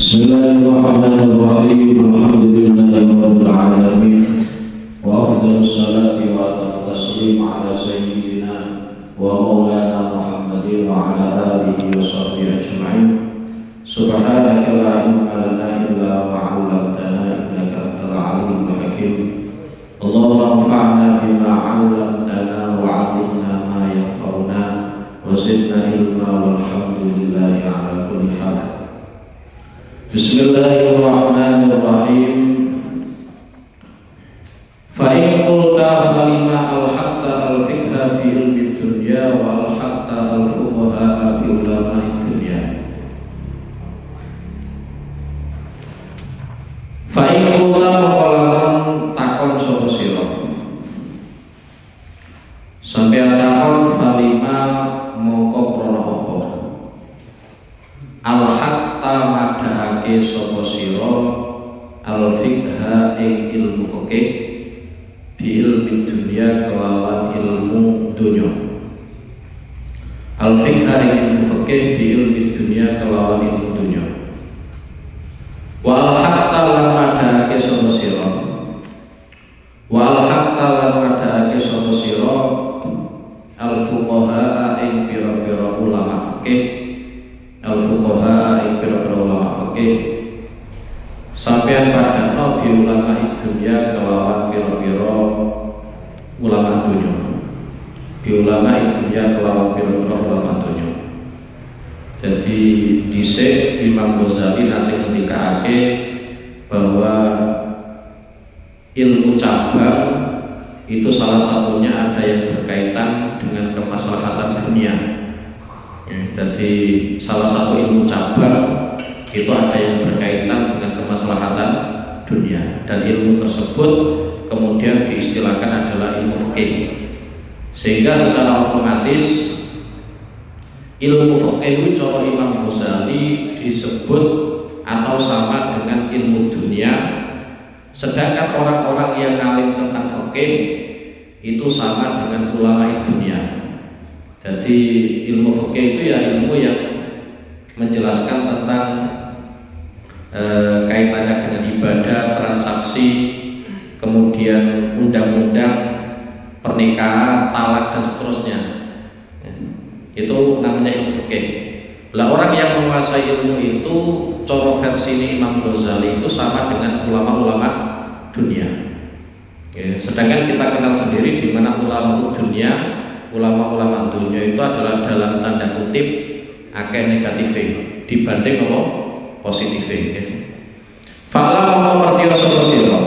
Bismillahirrahmanirrahim. Alhamdulillahirabbil alamin. Wa afdhalus salati wa atammus taslim ala sayyidina wa maulana Muhammadin wa ala alihi wa sahbihi ajma'in. Subhanaka la ilma lana illa ma 'allamtana innaka antal alimul hakim. Allahumma anfa'na bima 'allamtana wa 'allimna ma yanfa'una wa zidna ilma walhamdulillahi ala kulli hal. Bismillahirrahmanirrahim. Fa in qulta falima al-hatta al-fiqha bi ilmi dunya wa al-hatta al-fuqaha bi ulama dunya. Fa in qulta maqalaman takon sapa sira. Sampai takon falima mongko krana apa? Al-hatta madhaake sapa sira al-fiqha ing ilmu fikih bi ilmi dunya kelawan ilmu dunya. Al-fiqha ing ilmu fikih bi ilmi dunya kelawan ilmu dunya. Wa al-hatta lan madhaake sapa sira. Wa al-hatta lan madhaake sapa sira al-fuqaha ing pira-pira ulama fikih. Al-fuqaha ing pira-pira ulama fikih sampeyan padakno bi ulama dunya kelawan pira-pira ulama dunya. Bi ulama dunya kelawan pira-pira ulama dunya. Jadi dhisik Imam Ghazali nanti ngendikake bahwa ilmu cabang itu salah satunya ada yang berkaitan dengan kemaslahatan dunia. Jadi salah satu ilmu cabang itu ada yang berkaitan dengan kemaslahatan dunia, dan ilmu tersebut kemudian diistilahkan adalah ilmu fikih. Sehingga secara otomatis ilmu fikih cara Imam Ghazali disebut atau sama dengan ilmu dunia, sedangkan orang-orang yang alim tentang fikih itu sama dengan ulama dunia. Jadi ilmu fikih itu ya ilmu yang menjelaskan tentang kaitannya dengan ibadah, transaksi, kemudian undang-undang, pernikahan, talak dan seterusnya. Itu namanya ilmu fikih. Lah orang yang menguasai ilmu itu cara versi ini Imam Ghazali itu sama dengan ulama-ulama dunia. Sedangkan kita kenal sendiri di mana ulama dunia itu adalah dalam tanda kutip akeh negatifnya dibanding apa positifnya. Fa'lam maka ngerti sapa sira.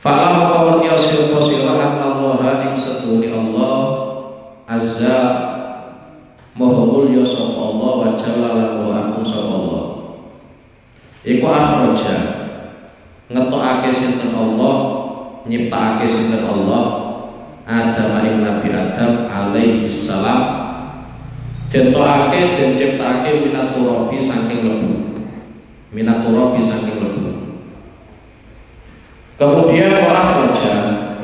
Fa'lam maka ngerti sapa sira annallaha ing satune Allah azza maha mulya sapa Allah wa jalla lan wa agung sapa Allah. Iku akhraja ngetokake sinten Allah, nyiptakake sinten Allah Adam ing Nabi Adam alaihi salam, ditokake dan ciptakake minaturabi saking lebu. Kemudian wa akhraja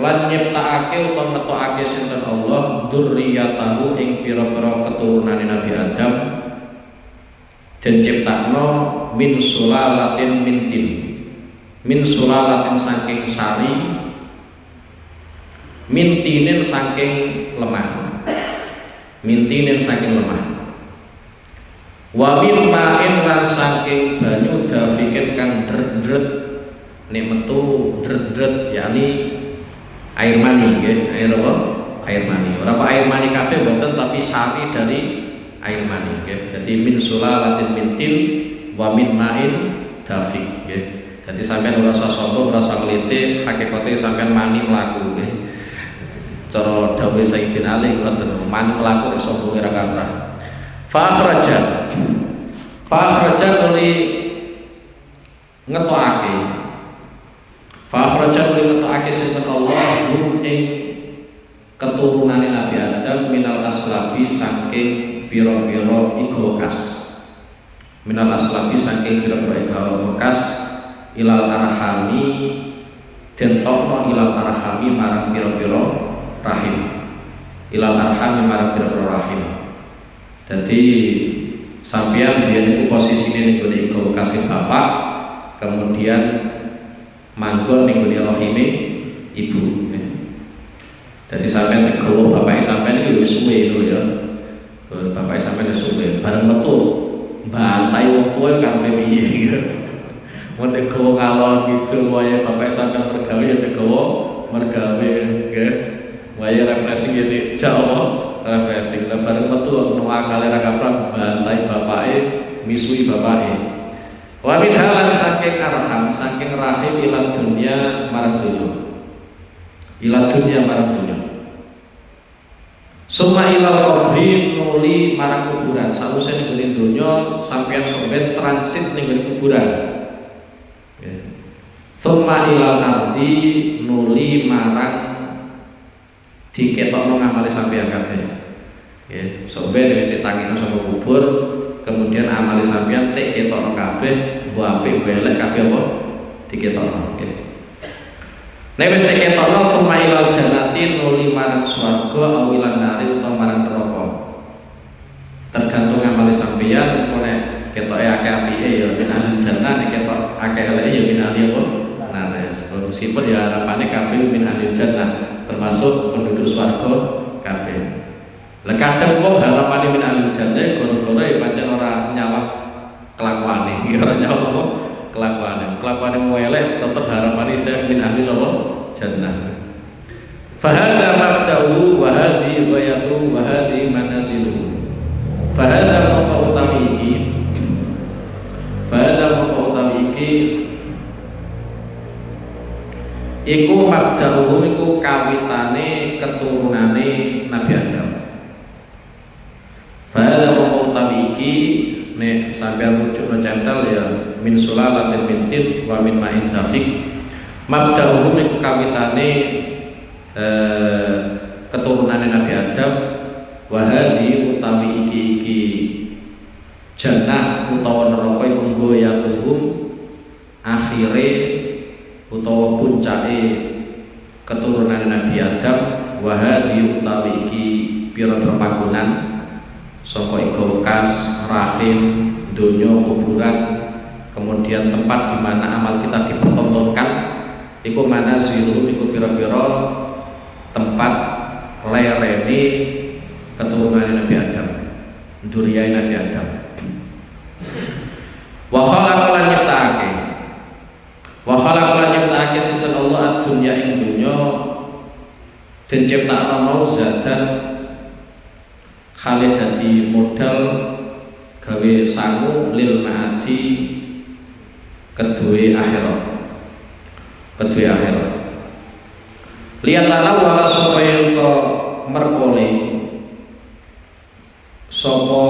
lan nyiptakake utawa ngetokake sinten Allah dzurriyyatahu ing pira-pira keturunane Nabi Adam, dan ciptakno min sulalatin saking sari, mintinin saking lemah, wa min ma'in lan saking banyu dafikin kang dret-dret, nek metu dret-dret yakni air mani nggih. Air apa? Air mani. Ora kok air mani kabeh mboten, tapi sari dari air mani nggih. Dadi min sulalatin mintin wa min ma'in dafik nggih. Dadi sampean ora usah sombong, ora usah nglete, hakikate sampean mani mlaku nggih. Cara dawuh Sayyidina Ali ngoten, mani mlaku nek sombonge ra kathah. Fa akhraja nuli ngetokake sinten Allah ing keturunane Nabi Adam minal aslabi saking pira-pira iga bekas ilal arhami den tokno ilal arhami marang pira-pira rahim. Jadi sampeyan biyen iku posisine ning gone iku kasih bapak, kemudian manggon ning gone rahime ibu. Jadi sampeyan tegowo bapak sampeyan iki wis suwe lho ya. Bapak sampeyan wis suwe, bareng metu bantai wong tuwa karepe piye. Mun tegowo ngalon gitu wae bapak sampeyan mergawe ya tegowo mergawe nggih. Wae refreshing ya dijak apa? Refreshing. Lah bareng metu ono akale ra kaprang bantai bapake, misui bapake. Wa min halan saking arham, saking rahim ila dunya marang dunya. Ila dunya marang dunya. Summa ilal qabri nuli marang kuburan. Sausé ning gone donya sampeyan sampeyan transit ning gone kuburan. Summa ilal ardi nuli marang diketokno ngamali sampeyan kabeh. Nggih, sampeyan wis ditangekno sama kubur, kemudian amali sampeyan tek ketokno kabeh, mbok apik mbok elek kabeh apa diketokno. Nggih. Nek wis diketokno summa ilal jannati nuli marang swarga aw ilan nari utawa marang neraka. Tergantung amali sampeyan, nek ketoke akeh apike ya min jannah, nek ketok akeh eleke ya min ahli apa? Nares. Meskipun ya harapane kabeh min ahli jannah, termasuk penduduk swarga kabeh. Lah kadang wong harapane min ahli jannah gara-gara ya pancen ora nyawak kelakuane, ora nyawak apa? Kelakuane elek tetep harapane saya min ahli apa? Jannah. Fahadha mabda'u wa hadhi ghayatu wa hadhi manazilu. Fahadha maqam utami iki. Fahadha maqam utami iki iku mabda'u iku kawitane keturunane Nabi Adam. Fahadha maqam utami iki nek sampeyan rujuk centel ya min sulalatin min tin wa min ma'in dafiq. Mabda'uhum iku kawitane keturunane Nabi Adam. Wahadi utawi iki jannah utawa neraka iku goyatuhum akhire utawa puncake keturunane Nabi Adam. Wahadi utawi iki pira-pira panggonan saka ego wekas rahim donya kuburan, kemudian tempat di mana amal kita dipertontonkan. Iku mana zilu iku pira-pira tempat lerene keturunan Nabi Adam, duriyai Nabi Adam. Wa khalaqalan nyiptake sinten Allah ad-dunya ing dunya den ciptakno mauzadan khale dadi modal gawe sangu lil ma'ati kedue akhirat. Lihat lala wala supaya ento merkole sopo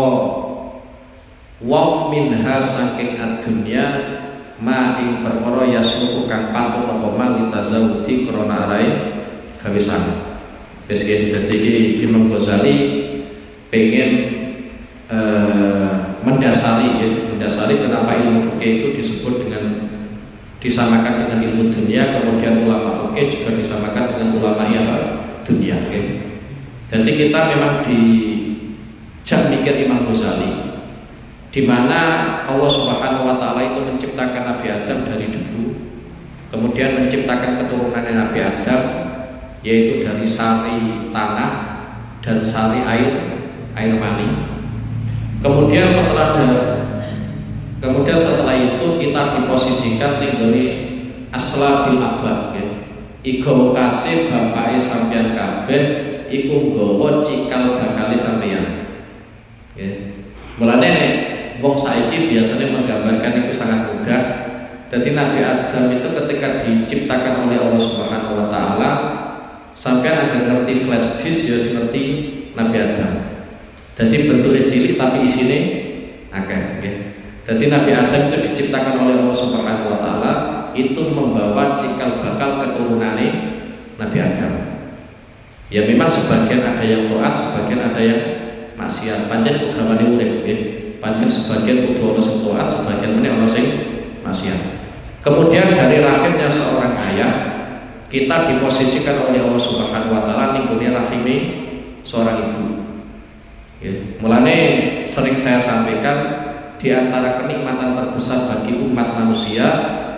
wong minha saking adunya ma ing perkara yasluku kang patut apa man ditazawudi krana arai gawe sangu. Wis dadi Imam Ghazali pengen mendasari kenapa ilmu fikih itu disebut dengan disamakan dengan ilmu dunia, kemudian ulama fikih juga disamakan dengan ulama dunia. Jadi kita memang dijak mikir Imam Ghazali, di mana Allah Subhanahu Wa Taala itu menciptakan Nabi Adam dari debu, kemudian menciptakan keturunan Nabi Adam, yaitu dari sari tanah dan sari air mani. Kemudian setelah itu kita diposisikan ning aslabil abad, iku kasih bapake sampeyan kabeh iku nggawa cikal bakale sampeyan. Mulane nek wong saiki biasanya menggambarkan itu sangat mudah. Jadi Nabi Adam itu ketika diciptakan oleh Allah Subhanahu Wa Taala, sampeyan agar ngerti flash disk ya seperti Nabi Adam. Jadi bentuknya cilik tapi isine akeh. Jadi Nabi Adam itu diciptakan oleh Allah Subhanahu Wa Taala itu membawa cikal bakal keturunannya Nabi Adam. Ya memang sebagian ada yang taat, sebagian ada yang maksiat. Pancen ugamane urip nggih. Pancen sebagian kudu ana sing taat, sebagian meneh ana sing maksiat. Kemudian dari rahimnya seorang ayah kita diposisikan oleh Allah Subhanahu Wa Taala ning gone rahime seorang ibu. Ya, mulane sering saya sampaikan di antara kenikmatan terbesar bagi umat manusia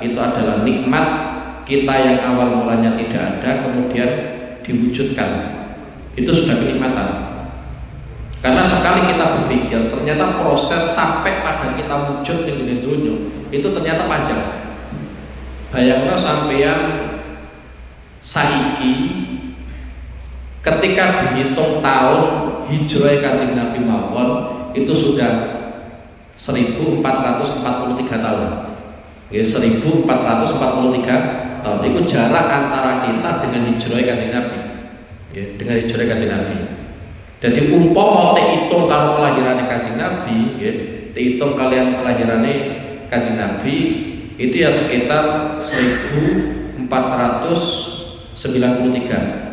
itu adalah nikmat kita yang awal mulanya tidak ada kemudian diwujudkan. Itu sudah kenikmatan. Karena sekali kita berpikir ternyata proses sampai pada kita wujud di dunia itu ternyata panjang. Bayangno sampeyan saiki ketika dihitung tahun hijrah Kanjeng Nabi mawon itu sudah 1443 tahun. Ya, 1443 tahun. Itu jarak antara kita dengan hijrah Kanjeng Nabi. Ya, dengan hijrah Kanjeng Nabi. Jadi umpama hitung kalau kelahirannya Kanjeng Nabi, ya, hitung kalian kelahirannya Kanjeng Nabi itu ya sekitar 1493.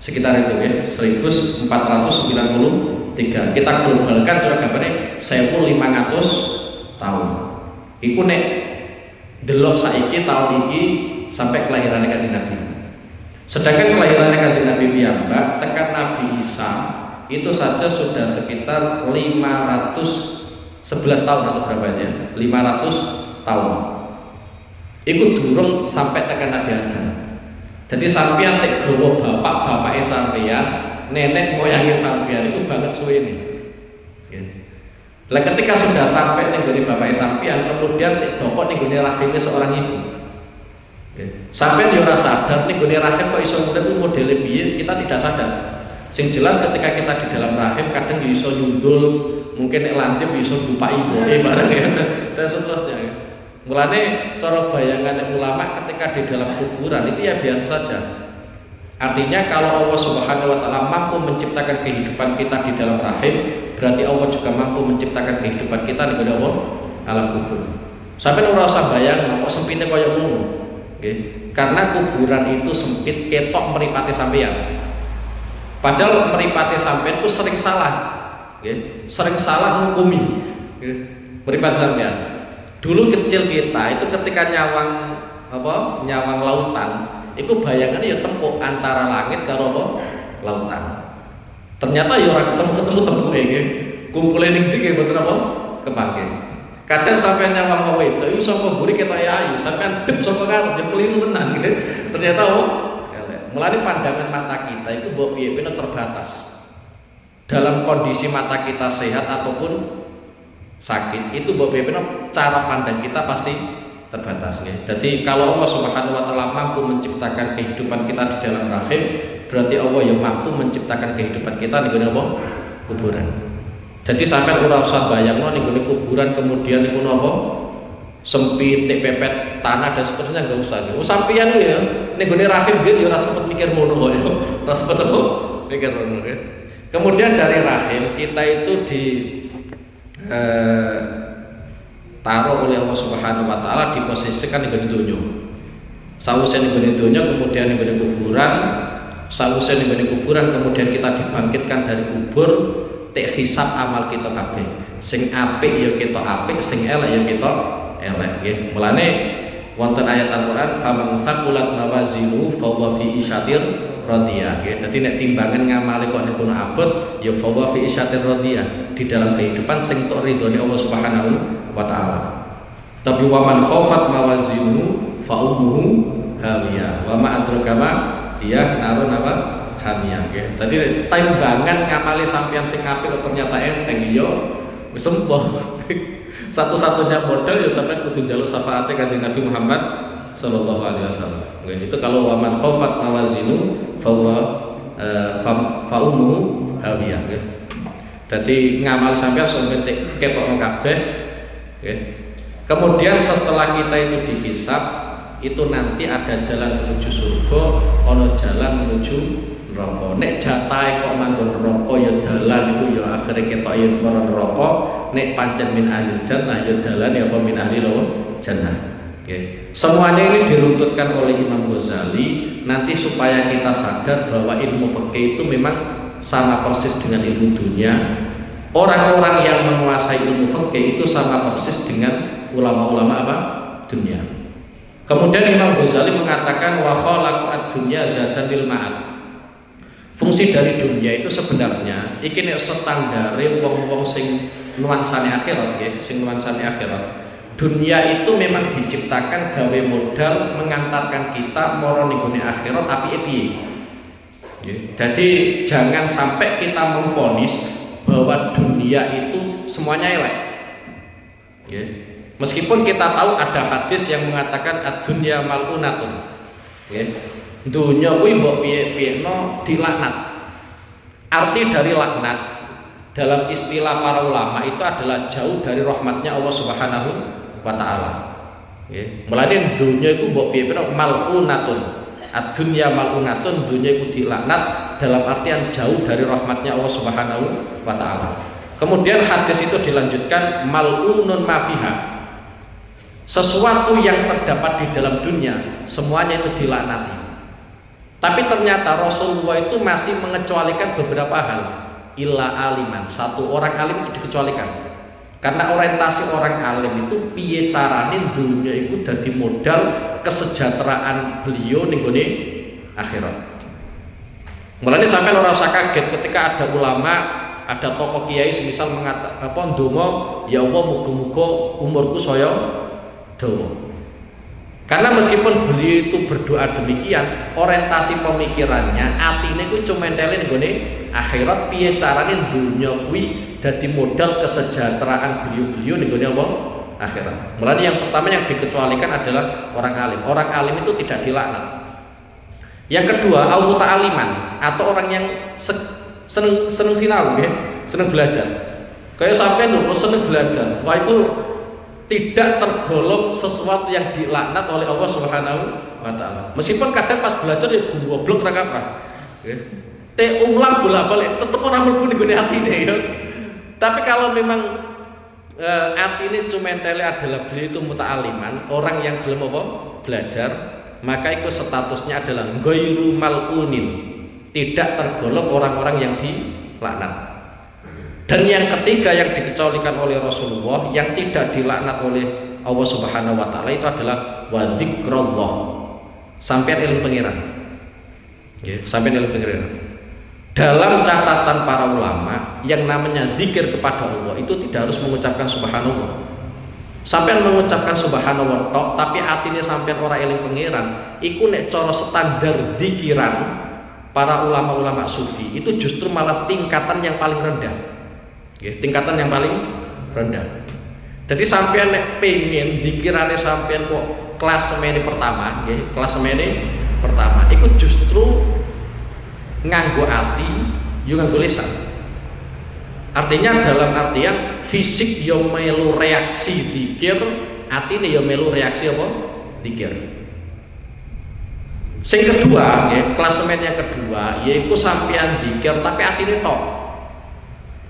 Sekitar itu ya, 1493. Kita globalkan cara gambarnya 1500 tahun. Iku nek delok saiki tahun iki sampai kelahirannya Kanjeng Nabi. Sedangkan kelahirannya Kanjeng Nabi piyambak tekan Nabi Isa itu saja sudah sekitar 511 tahun atau berapa aja? 500 tahun. Iku durung sampai tekan Nabi Adam. Jadi sampeyan tek gawa bapak-bapake sampeyan, nenek moyangnya sampeyan itu banget suwene. Ya. Lah ketika sudah sampai ning gone bapake sampeyan, kemudian nek dokok ning gone rahimnya seorang ibu. Ya. Sampeyan yo ora sadar ning gone rahim kok iso muda itu modele piye, kita tidak sadar. Sing jelas ketika kita di dalam rahim kadang yo iso nyundul, mungkin nek lantip iso numpak ibuke bareng ya dan seterusnya. Ya. Mulane cara bayangan ulama ketika di dalam kuburan itu ya biasa saja. Artinya kalau Allah Subhanahu wa taala mampu menciptakan kehidupan kita di dalam rahim, berarti Allah juga mampu menciptakan kehidupan kita di dalam alam kubur. Sampai ora usah bayang kok sempitnya kaya ngono. Nggih. Karena kuburan itu sempit ketok mripate sampeyan. Padahal mripate sampeyan itu sering salah. Nggih. Sering salah ngukumi. Nggih. Mripate sampeyan. Dulu kecil kita itu ketika nyawang lautan, itu bayangannya ya tempuk antara langit karo lautan. Ternyata ya ora ketemu tempuke nggih. Kumpule ning ndi nggih mboten apa kepake. Kadang sampai nyawang wae itu iso mburi ketok ayu, sampean dep saka ngarep ya keliru tenan nggih. Ternyata elek. Mulane pandangan mata kita itu mbok piye-piye terbatas. Dalam kondisi mata kita sehat ataupun sakit itu mbok cara pandang kita pasti terbatas ya. Jadi kalau Allah Subhanahu wa taala mampu menciptakan kehidupan kita di dalam rahim, berarti Allah yang mampu menciptakan kehidupan kita di apa? Kuburan. Jadi sampai ora usah bayangno ning gone kuburan kemudian niku napa? Sempit, pepet tanah dan seterusnya enggak usah. Oh sampeyan ya ning gone rahim dia ora sempet mikir ngono kok ya. Ora sempet apa? Mikir ngono ya. Kemudian dari rahim kita itu taruh oleh Allah Subhanahu wa taala diposisikan di dunia. Sawise ning dunia kemudian ning kuburan, sawise ning kuburan kemudian kita dibangkitkan dari kubur, tek hisab amal kita kabeh. Sing apik ya ketok apik, sing elek ya ketok elek nggih. Mulane wonten ayat Al-Qur'an faman thaqulat mawazinuhu fa huwa fi isyatir radiyah nggih. Dadi nek timbangan ngamale kok niku abot ya fa huwa fi isyatir radiyah, di dalam kehidupan sing tok ridhone Allah Subhanahu wa taala. Tapi waman khafat mawazinuhu fa ummuhu hawiyah wa ma adraka ma hiya narun apa hamiyah nggih. Dadi timbangan ngamali sampeyan sing apik kok ternyata enteng ya wis sempoh. Satu-satunya modal ya sampeyan kudu njaluk syafaate Kanjeng Nabi Muhammad sallallahu alaihi wasallam. Nggih, itu kalau waman khafat mawazinu fa ummuhu hawiyah nggih. Dadi ngamal sampeyan sampe ketokno kabeh nggih. Kemudian setelah kita itu dihisab, itu nanti ada jalan menuju surga, ono jalan menuju neraka. Nek jatahe kok manggon neraka ya dalan iku ya akhire ketok ya neraka. Nek pancen min ahli jannah ya dalan ya apa min ahli jannah. Oke. Semuanya ini diruntutkan oleh Imam Ghazali nanti supaya kita sadar bahwa ilmu fikih itu memang sama persis dengan ilmu dunia. Orang-orang yang menguasai ilmu fikih itu sama persis dengan ulama-ulama apa? Dunia. Kemudian Imam Ghazali mengatakan wa khalaqu ad-dunya zadan lil ma'ad. Fungsi dari dunia itu sebenarnya iki nek standare wong-wong sing nuansane akhirat nggih, sing nuansane akhirat. Dunia itu memang diciptakan gawe modal mengantarkan kita moro ning gone akhirat apike piye. Nggih. Jadi jangan sampai kita memvonis bahwa dunia itu semuanya elek. Nggih. Meskipun kita tahu ada hadis yang mengatakan ad-dunya mal'unatun. Nggih. Dunia kuwi mbok piye-piyeno dilaknat. Arti dari laknat dalam istilah para ulama itu adalah jauh dari rahmatnya Allah Subhanahu wa taala. Nggih. Mulane dunia iku mbok piye-piyeno mal'unatun. Ad-dunya mal'unatun, dunia iku dilaknat dalam artian jauh dari rahmatnya Allah Subhanahu wa taala. Kemudian hadis itu dilanjutkan mal'unun ma fiha. Sesuatu yang terdapat di dalam dunia semuanya itu dilaknati. Tapi ternyata Rasulullah itu masih mengecualikan beberapa hal. Illa aliman, satu orang alim itu dikecualikan. Karena orientasi orang alim itu piye carane dunia itu dadi modal kesejahteraan beliau ning gone akhirat. Mulane sampai ora usah kaget ketika ada ulama, ada tokoh kiai semisal mengatakan apa ndonga, ya Allah muga-muga umurku saya dawa. Karena meskipun beliau itu berdoa demikian, orientasi pemikirannya atine kuwi cuma entele nggone akhirat piye carane dunya kuwi dadi modal kesejahteraan beliau-beliau ning gone apa akhirat. Mulane yang pertama yang dikecualikan adalah orang alim. Orang alim itu tidak dilaknat. Yang kedua, au muta'aliman atau orang yang seneng sinau nggih, seneng belajar. Kayak sampean lho seneng belajar. Wah itu tidak tergolong sesuatu yang dilaknat oleh Allah Subhanahu wa taala. Meskipun kadang pas belajar ya goblok ra kaprah. Nggih. Te ulang bolak-balik tetep ora mlebu ning gone atine ya. Tapi kalau memang atine cumentele adalah beliau itu muta'aliman, orang yang gelem apa? Belajar, maka itu statusnya adalah ghairu mal'unin. Tidak tergolong orang-orang yang dilaknat. Dan yang ketiga yang dikecualikan oleh Rasulullah yang tidak dilaknat oleh Allah Subhanahu wa taala itu adalah wa dzikrullah. Sampeyan eling pangeran. Nggih, sampeyan eling pangeran. Dalam catatan para ulama yang namanya zikir kepada Allah itu tidak harus mengucapkan subhanallah. Sampeyan mengucapkan subhanallah tok tapi atine sampeyan ora eling pangeran, iku nek cara standar zikiran para ulama-ulama sufi itu justru malah tingkatan yang paling rendah. Tingkatan yang paling rendah. Jadi sampean nek pengen dikirane sampean kok kelas semene pertama, nggih, kelas semene pertama iku justru nganggo ati, yo nganggo lisan. Artinya dalam artian fisik yo melu reaksi dikir, atine yo melu reaksi apa? Dikir. Sing kedua, nggih, klasemen yang kedua yaiku sampean dikir tapi atine tok.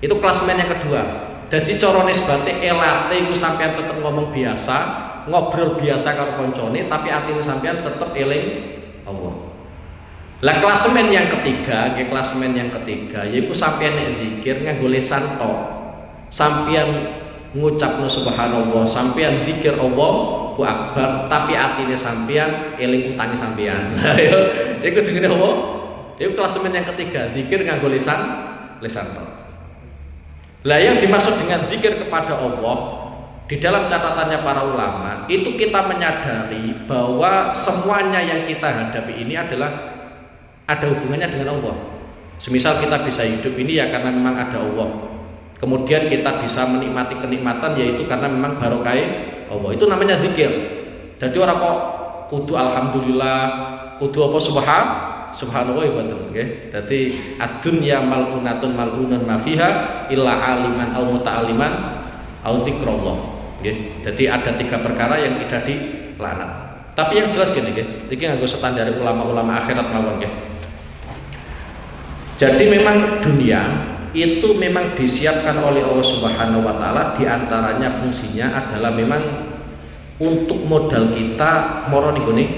Itu klasemen yang kedua. Jadi cara nisbate elate iku sampean tetep ngomong biasa, ngobrol biasa karo koncone tapi atine sampean tetep eling Allah. Lah klasemen yang ketiga, nggih klasemen yang ketiga yaiku sampean nek zikir nganggo lisan tok. Sampean ngucapno subhanallah, sampean zikir Allahu akbar tapi atine sampean eling utange sampean. Ayo, iku jenenge apa? Iku klasemen yang ketiga, zikir nganggo lisan tok. Lah yang dimaksud dengan zikir kepada Allah di dalam catatannya para ulama itu kita menyadari bahwa semuanya yang kita hadapi ini adalah ada hubungannya dengan Allah. Semisal kita bisa hidup ini ya karena memang ada Allah. Kemudian kita bisa menikmati kenikmatan yaitu karena memang barokah Allah. Itu namanya zikir. Jadi orang kok kudu alhamdulillah, kudu apa subhanallah ibadah nggih. Dadi ad-dunya mal'unatun mal'unan ma fiha illa aliman au muta'alliman au dzikrullah nggih. Dadi ada tiga perkara yang tidak dilaknat. Tapi yang jelas gini nggih, iki nganggo standar ulama-ulama akhirat mawon nggih. Jadi memang dunia itu memang disiapkan oleh Allah Subhanahu wa taala, di antaranya fungsinya adalah memang untuk modal kita moro ning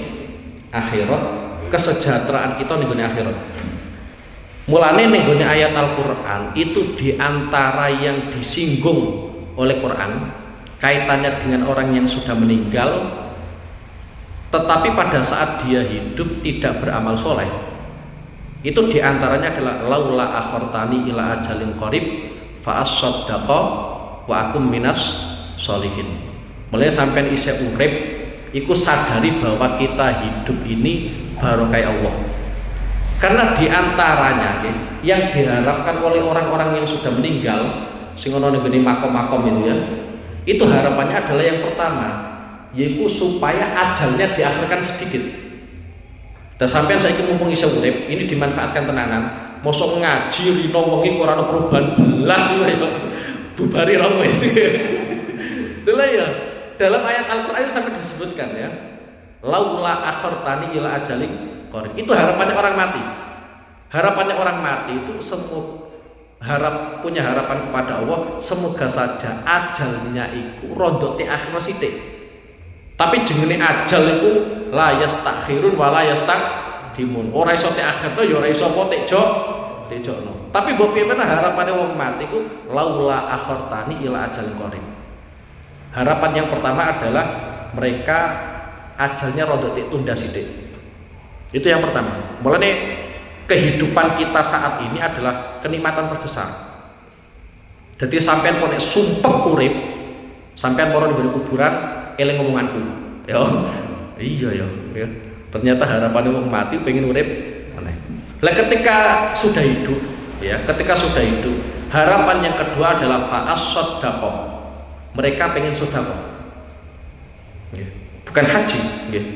akhirat. Kesejahteraan kita ning gone akhirat. Mulane ning gone ayat Al-Qur'an itu diantara yang disinggung oleh Quran kaitannya dengan orang yang sudah meninggal tetapi pada saat dia hidup tidak beramal soleh. Itu diantaranya adalah laula akhortani ila ajalin qarib fa asaddaqa wa akum minas sholihin. Mulai sampai isih urip iku sadari bahwa kita hidup ini barokah Allah. Karena diantaranya yang diharapkan oleh orang-orang yang sudah meninggal, sing ono ning makom-makom itu ya, itu harapannya adalah yang pertama, yaitu supaya ajalnya diakhirkan sedikit. Dan sampean saiki mumpung isih urip, ini dimanfaatkan tenanan. Mosok ngaji rino wengi ora ono perubahan belas ya. Bubari ra wis. Itulah ya. Dalam ayat Al-Qur'an sampai disebutkan ya. Laula akhirtani ila ajalin qarib. Itu harapannya orang mati. Harapannya orang mati itu punya harapan kepada Allah, semoga saja ajalnya iku rondo te akhir sithik. Tapi jenenge ajal iku la yastakhirun wa la yastaqdimun. Ora iso te akhirno ya ora iso apa tejokno. Tapi mbok piye meneh harapane wong mati iku laula akhirtani ila ajalin qarib. Harapan yang pertama adalah mereka ajalnya rondo te tunda sithik. Itu yang pertama. Mulane kehidupan kita saat ini adalah kenikmatan terbesar. Jadi sampean kok nek sumpek urip, sampean moro di kuburan eling ngomonganku. Ya. Iya ya. Ternyata harapannya wong mati pengen urip meneh. Lah ketika sudah hidup, harapan yang kedua adalah fa'as-shaddaqah. Mereka pengen sedekah. Bukan haji,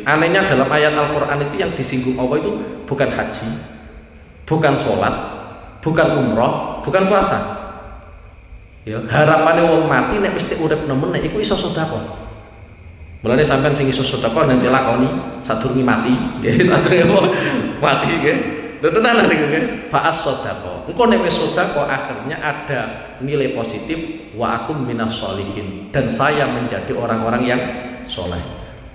Anehnya dalam ayat Al-Qur'an itu yang disinggung Allah itu bukan haji, bukan sholat, bukan umroh, bukan puasa. Ya, harapannya wong mati nek wis urip nemen nek iku iso sedekah. Mulane sampean sing iso sedekah nanti lakoni sadurunge mati, nggih, sadurunge mati nggih. Lha tenan niku nggih, fa'as sedekah. Engko nek wis sedekah akhirnya ada nilai positif wa akum minas sholihin, dan saya menjadi orang-orang yang saleh.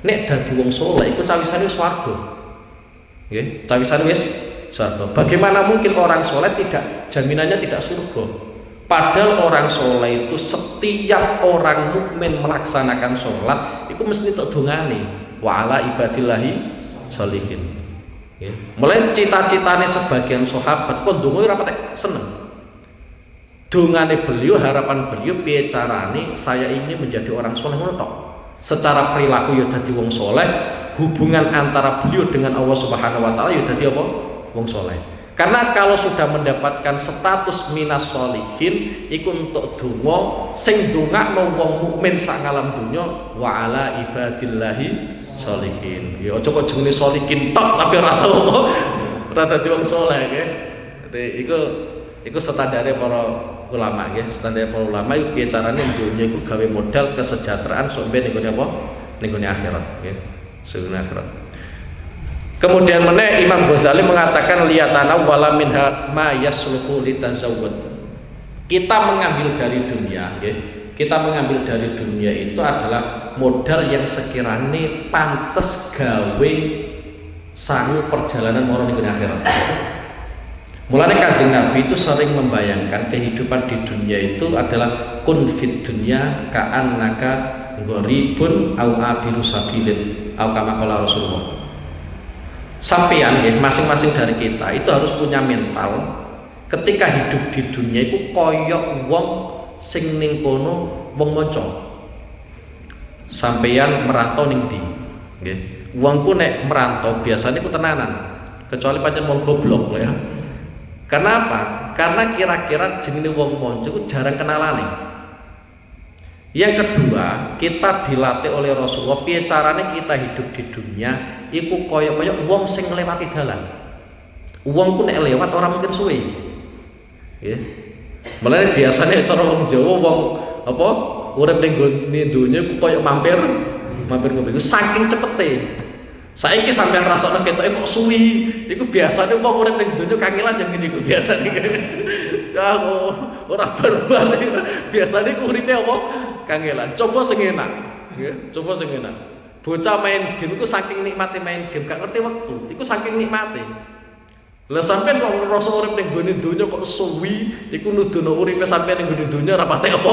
Nek dadi wong saleh iku cawisane swarga. Nggih, cawisane wis surga. Bagaimana mungkin orang soleh tidak jaminannya tidak surga? Padahal orang soleh itu setiap orang mukmin melaksanakan sholat itu mesti tak dongane wa ala ibadillahi sholihin. Mulai cita-citane sebagian sahabat kon donga ora patek seneng. Dongane beliau, harapan beliau piye carane saya ini menjadi orang soleh ngono tok. Secara perilaku ya dadi wong soleh, hubungan antara beliau dengan Allah Subhanahu wa taala ya dadi apa? Wong soleh. Karena kalau sudah mendapatkan status minas sholihin iku untuk donga sing ndongakno wong mukmin sak alam dunya wa ala ibadillahi sholihin. Ya aja kok jenenge sholihin tok tapi ora tau ora dadi wong saleh nggih. Dadi iku standare para ulama nggih. Standare para ulama iku piye carane dunya iku gawe modal kesejahteraan sok ben nggone apa? Ning akhirat nggih. Sing akhirat. Kemudian meneh Imam Ghazali mengatakan liyatana wala minha ma yasluhu litazawwud. Kita mengambil dari dunia, kita mengambil dari dunia itu adalah modal yang sekiranya pantes gawe sangu perjalanan marang ning akhirat. Mulane Kanjeng Nabi itu sering membayangkan kehidupan di dunia itu adalah kun fid dunya ka'annaka gharibun au abiru sabilin au kama qala Rasulullah. Sampeyan ya, masing-masing dari kita itu harus punya mental ketika hidup di dunia itu koyok wong sing ning kono wong manca. Sampeyan merantau ning ndi? Nggih. Wong ku nek merantau biasanya ku tenanan, kecuali pancen wong goblok ya. Karena apa? Karena kira-kira jenenge wong manca ku jarang kenalane. Yang kedua, kita dilatih oleh Rasulullah piye carane kita hidup di dunia iku koyo-koyo wong sing nglewati dalan. Wong ku nek lewat orang mungkin suwe. Nggih. Mulane biasane cara wong Jawa wong apa urip ning gone donya ku koyo mampir ngopi saking cepete. Saiki sampean rasane ketoke kok suwi, iku biasane wong urip ning donya kangelan yang ngene iku biasane. Jago ora barbar. Biasane ku uripe apa? Kangelan. Coba sing enak, nggih. Coba sing enak. Bocah main game iku saking nikmate main game, gak ngerti wektu. Iku saking nikmate. Lah sampean kok ngrasa urip ning gone donya kok suwi, iku nuduno uripe sampean ning gone donya ora pate apa?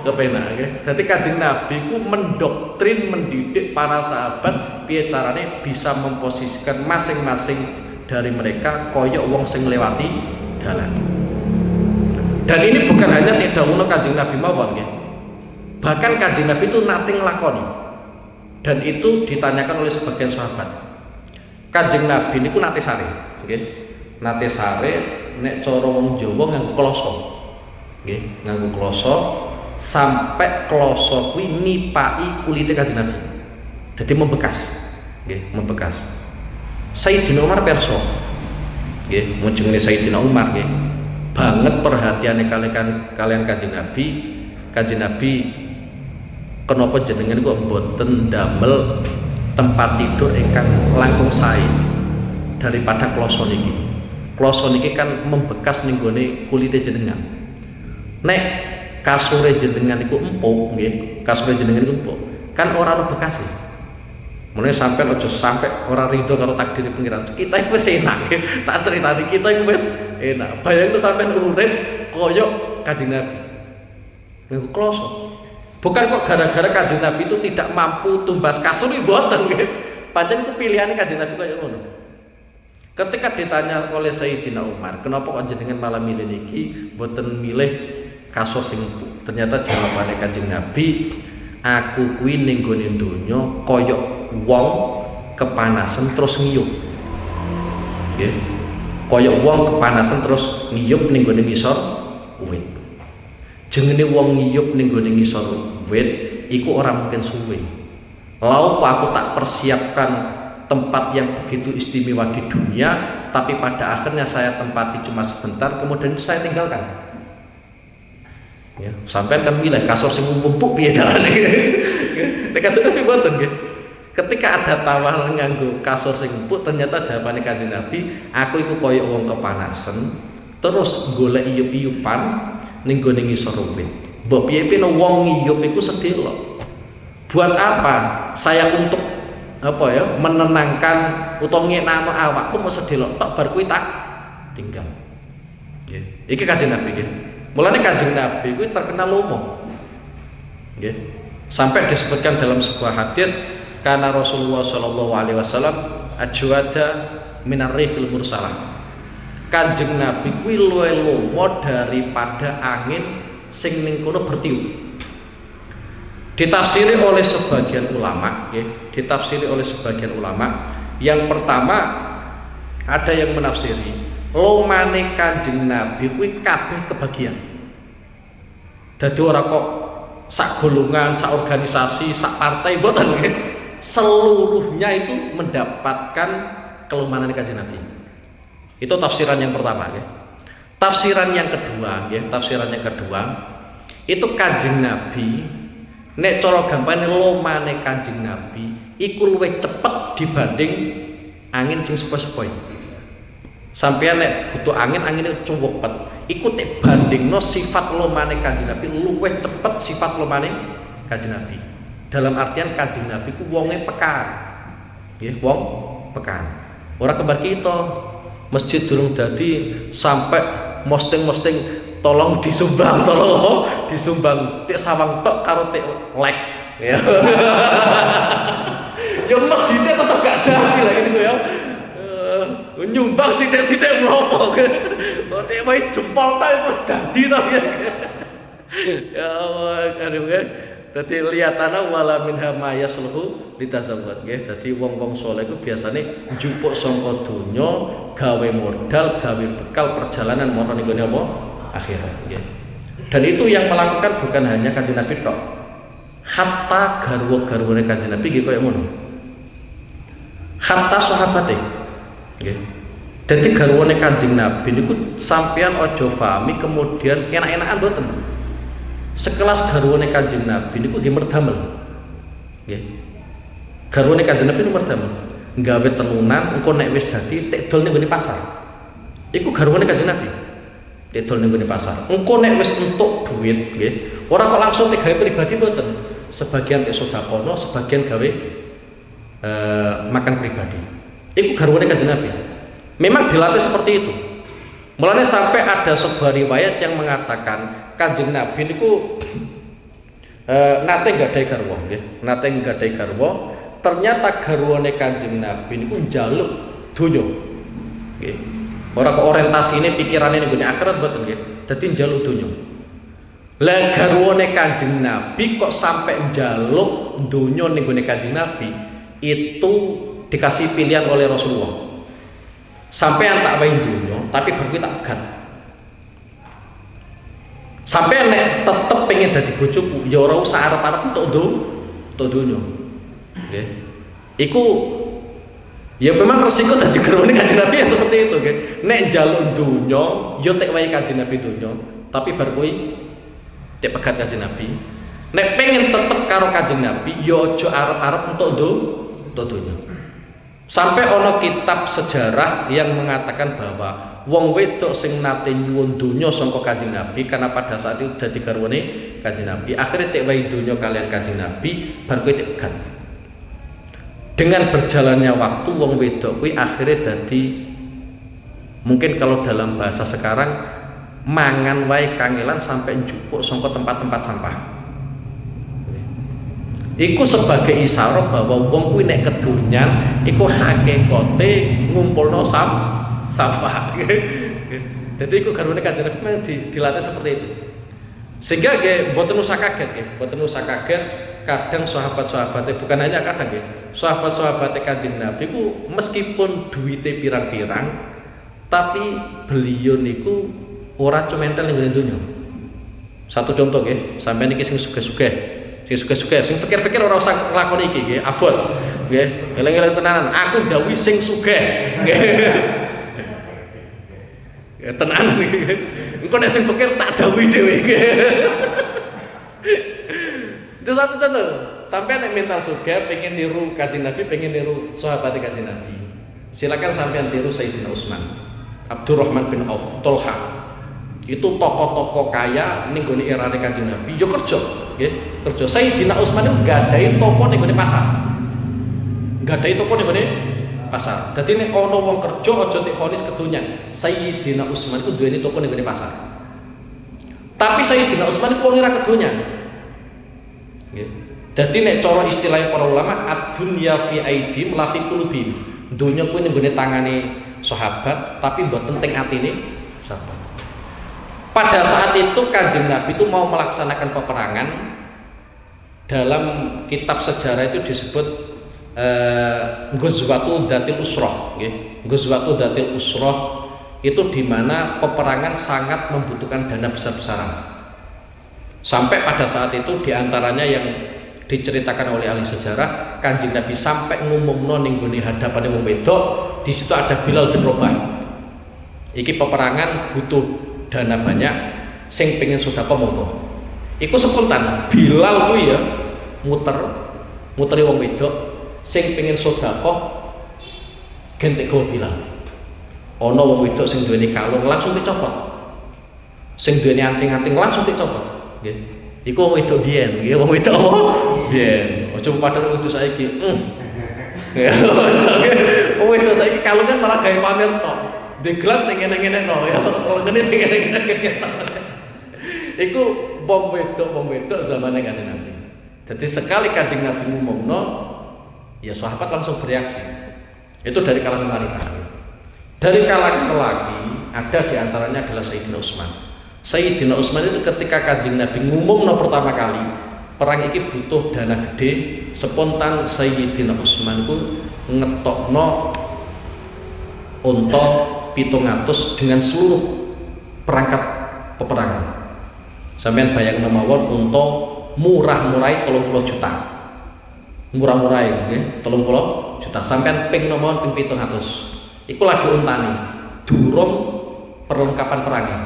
Kepenak nggih. Dadi Kanjeng Nabi ku mendoktrin, mendidik para sahabat piye carane bisa memposisikan masing-masing dari mereka koyok wong sing lewati dalan. Dan ini bukan hanya tidak dawuhna Kanjeng Nabi mawon nggih. Bahkan Kanjeng Nabi itu nate nglakoni. Dan itu ditanyakan oleh sebagian sahabat. Kanjeng Nabi niku nate sare, nggih. Nate sare nek cara wong Jawa nganggo kloso. Nggih, nganggo kloso sampai kloso kuwi nipaki kulite Kanjeng Nabi. Jadi membekas. Nggih, membekas. Sayyidina Umar perso. Nggih, mujenge Sayyidina Umar nggih. Banget perhatiannya kalian Kanjeng Nabi. Kanjeng Nabi kenapa jenengan kok mboten damel tempat tidur ingkang langkung sae daripada kloso niki. Kloso niki kan membekas ning gone kulite jenengan. Nek kasure jenengan iku empuk nggih, kasure jenengan iku empuk, kan ora ono bekase. Mulane sampean aja sampe ora rido karo takdir pengiran. Kita iku wis enak. Tak critani kita iku wis enak. Bayangno sampean urip koyo Kanjeng Nabi. Nganggo kloso. Bukan kok gara-gara Kanjeng Nabi itu tidak mampu tumbas kasur iki mboten nggih. Pancen ku pilihane Kanjeng Nabi koyo ngono. Ketika ditanya oleh Sayyidina Umar, kenapa kok jenengan malah milih niki, mboten milih kasur sing empuk? Ternyata jawabane Kanjeng Nabi, aku kuwi ning gone donya koyo wong kepanasan terus ngiyup. Nggih. Kaya wong kepanasan terus ngiyup ning gone ngisor wit. Jenenge wong ngiyup ning gone ngisor wit iku ora mungkin suwe. Lau aku tak persiapkan tempat yang begitu istimewa di dunia, tapi pada akhirnya saya tempati cuma sebentar, kemudian itu saya tinggalkan. Ya, sampai kan milih kasur sing empuk piye carane. Nek Nabi mboten nggih. Ketika ada tawaran nganggo kasur sing empuk, ternyata jawabannya Kanjeng Nabi, aku iku koyo wong kepanasan, terus golek iyup-iyupan ning gone ngisor wit. Mbok piye-piye wong ngiyup iku sedelok. Buat apa? Saya untuk apa ya? Menenangkan utawa ngenakno awakku mau sedelok tok bar kuwi tak tinggal. Nggih. Iki Kanjeng Nabi nggih. Mulane Kanjeng Nabi kuwi terkenal lomo. Nggih. Sampai disebutkan dalam sebuah hadis karena Rasulullah Shallallahu Alaihi Wasallam ajwada minar rihil mursalah. Kanjeng Nabi kuwi luwih lomo daripada angin sing ning kono bertiup. Ditafsiri oleh sebagian ulama, ya, ditafsiri oleh sebagian ulama. Yang pertama ada yang menafsiri lomane Kanjeng Nabi kuwi kabeh kebagian. Dadi ora kok sak golongan, sak organisasi, sak partai mboten nggih. Seluruhnya itu mendapatkan kelumanan Kanjeng Nabi. Itu tafsiran yang pertama ya. Tafsiran yang kedua ya, tafsiran yang kedua itu Kanjeng Nabi nek cara gampangane lomane Kanjeng Nabi iku luwih cepet dibanding angin sing sepoi-sepoi. Sampeyan nek butuh angin, angine cuwepet. Iku tek bandingno sifat lomane Kanjeng Nabi luwih cepet sifat lomane Kanjeng Nabi. Dalam artian Kanjeng Nabi ku wonge pekan. Nggih, wong pekan. Ora kembar kita. Masjid durung dadi sampai posting-posting tolong disumbang, tolong disumbang tek sawang tok karo tek like ya. Ya masjidnya tetap gak dadi lagi niku ya. Nyumbang sithik-sithik mlopo. Tek wae jempol ta terus dadi to ya. Ya Allah, aduh ya. Dadi liyatana wala minha ma yasluhu litazawwad nggih. Dadi wong-wong saleh iku biasane njupuk saka donya gawe modal, gawe bekal perjalanan mono ning gone apa? Akhirat nggih. Dan itu yang melakukan bukan hanya Kanjeng Nabi tok. Hatta garwa-garwane Kanjeng Nabi nggih koyo ngono. Hatta sahabate nggih. Dadi garwane Kanjeng Nabi niku sampeyan aja fahami kemudian enak-enakan mboten. Sekelas garwane Kanjeng Nabi niku nggih merdamel. Nggih. Garwane Kanjeng Nabi niku merdamel. Nggawe tenunan engko nek wis dadi tek dol ning gone pasar. Iku garwane Kanjeng Nabi. Tek dol ning gone pasar. Engko nek wis entuk duit nggih, ora kok langsung tek gawe pribadi mboten. Sebagian tek sedekah, sebagian gawe makan pribadi. Iku garwane Kanjeng Nabi. Memang dilatih seperti itu. Mulanya sampai ada sebuah riwayat yang mengatakan Kanjeng Nabi niku nate nggadahi garwa nggih, nate nggadahi garwa. Ternyata garwane Kanjeng Nabi niku njaluk donya. Nggih. Ora kok orientasine pikirane ning akhirat mboten nggih. Dadi njaluk donya. Lah garwane Kanjeng Nabi kok sampai njaluk donya ning Kanjeng Nabi itu dikasih pilihan oleh Rasulullah. Sampean tak wae donya, tapi bar kuwi tak pegat. Sampean nek tetep pengen dadi bojoku, ya ora usah arep-arep entuk donya. Nggih. Iku ya memang resiko dadi garwane Kanjeng Nabi ya seperti itu, nggih. Nek njaluk donya, ya tek wae Kanjeng Nabi donya, tapi bar kuwi tek pegat Kanjeng Nabi. Nek pengen tetep karo Kanjeng Nabi, ya aja arep-arep entuk donya. Sampai ono kitab sejarah yang mengatakan bahwa wong wedok sing nate nyuwun donya sangka Kanjeng Nabi karena pada saat itu dadi garwane Kanjeng Nabi, akhirnya tek wae donya kalian Kanjeng Nabi bar kowe tek pegat. Dengan berjalannya waktu wong wedok kuwi akhirnya dadi mungkin kalau dalam bahasa sekarang mangan wae kangelan sampai njupuk sangka tempat-tempat sampah. Iku sebagai isyarat bahwa wong kuwi nek kedonyan iku hakikate ngumpulno sampah. Jadi iku garwane Kanjeng Nabi dilatih seperti itu. Sehingga nggih mboten usah kaget nggih, mboten usah kaget kadang sahabat-sahabate bukan hanya kadang nggih. Sahabat-sahabate Kanjeng Nabi ku meskipun duwite pirang-pirang tapi beliau niku ora cumentel ning donya. Satu contoh nggih, sampeyan iki sing sugih-sugih. Sing sugih-sugih, sing pikir-pikir ora usah nglakoni iki nggih, abot. Nggih, eling-eling tenanan, aku dawuhi sing sugih. Nggih. Ya tenanan iki. Engko nek sing pikir tak dawuhi dhewe nggih. Itu satu contoh. Sampai nek mental sugih pengen niru Kanjeng Nabi, pengen niru sahabat Kanjeng Nabi. Silakan sampean tiru Sayyidina Utsman, Abdurrahman bin Auf, Tolha. Itu tokoh-tokoh kaya ning gone erane Kanjeng Nabi yo kerja nggih kerja. Sayyidina Utsman itu gadahi toko ning gone pasar, gadahi toko ning gone pasar. Dadi nek ana wong kerja aja tek fonis kedonyan. Sayyidina Utsman itu duweni toko ning gone pasar, tapi Sayyidina Utsman itu wong ora kedonyan nggih. Dadi nek cara istilah para ulama ad-dunya fi aidihim la fi qulubihim, donya kuwi ning gone tangane sahabat tapi mboten teng atine sahabat. Pada saat itu Kanjeng Nabi itu mau melaksanakan peperangan. Dalam kitab sejarah itu disebut Ghazwatu Dzatil Usrah, Ghazwatu Dzatil Usrah itu di mana peperangan sangat membutuhkan dana besar-besaran. Sampai pada saat itu diantaranya yang diceritakan oleh ahli sejarah, Kanjeng Nabi sampai ngumumno ning gone hadapane wong wedok, di situ ada Bilal bin Rabah. Iki peperangan butuh dana banyak, sing pengen sedekah monggo. Iku spontan Bilal kuwi ya muteri wong wedok, sing pengen sedekah gentek go Bilal. Ana wong wedok sing duweni kalung langsung dicopot, sing duweni anting-anting langsung dicopot nggih. Iku wong wedok biyen nggih, wong wedok apa biyen. Aja padha wedok saiki. Ya, wong wedok saiki kalungan malah gawe pamer tok. Digelar ngene-ngene no ya, ngene ngene kegiatan. Iku wong wedok zamane Kanjeng Nabi. Jadi sekali Kanjeng Nabi ngumumno, ya sahabat langsung bereaksi. Itu dari kalangan wanita. Dari kalangan lelaki ada diantaranya adalah Sayyidina Utsman. Sayyidina Utsman itu ketika Kanjeng Nabi ngumumno pertama kali perang iki butuh dana gede, spontan Sayyidina Utsman ku ngetokno untuk 700 dengan seluruh perangkat peperangan. Sampeyan bayangno mawon untuk murah-murai 30 juta. Murah-murai nggih, 30 juta. Sampeyan ping nomor ping 700. Iku lagi untani, durung perlengkapan perangnya.